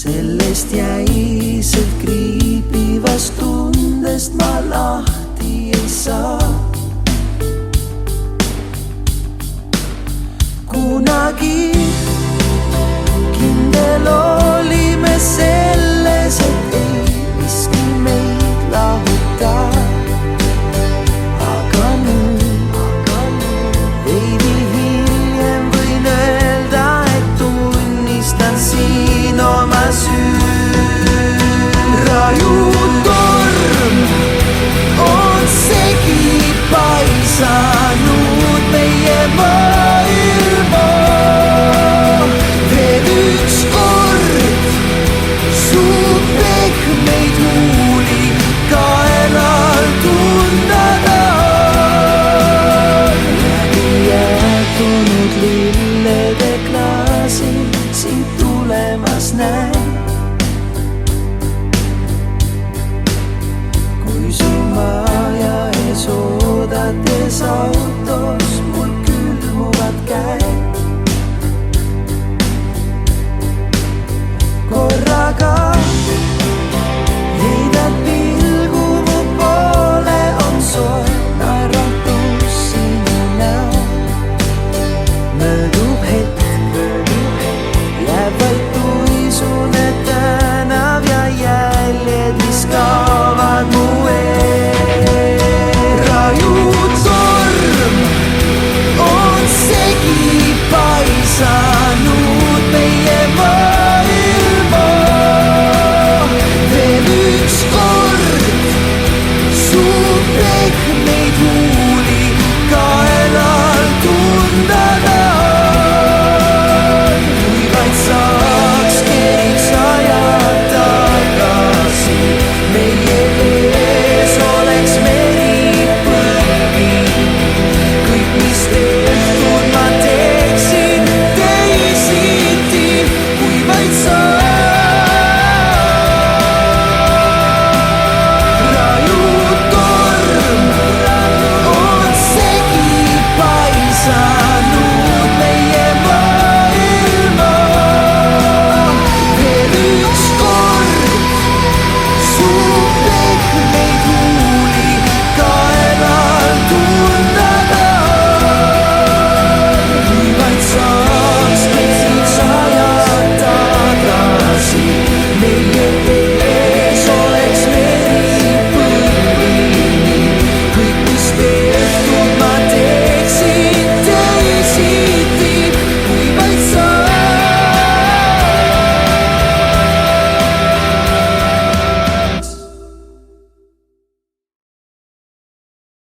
sellest jäiselt kriipivast tundest ma lahti ei saa. Kunagi kindel olime selles, et ei miski meid lahuta. Aga nüüd veidi hiljem võin öelda, et tunnistan siin oma süü. Rajutorm on segi paisanud meie maailma. Veel üks kord su pehmeid huuli kaelal tundada. Läbi jäetunud lillede klaasil sind tulemas näen. Kui su maja ees oodates auto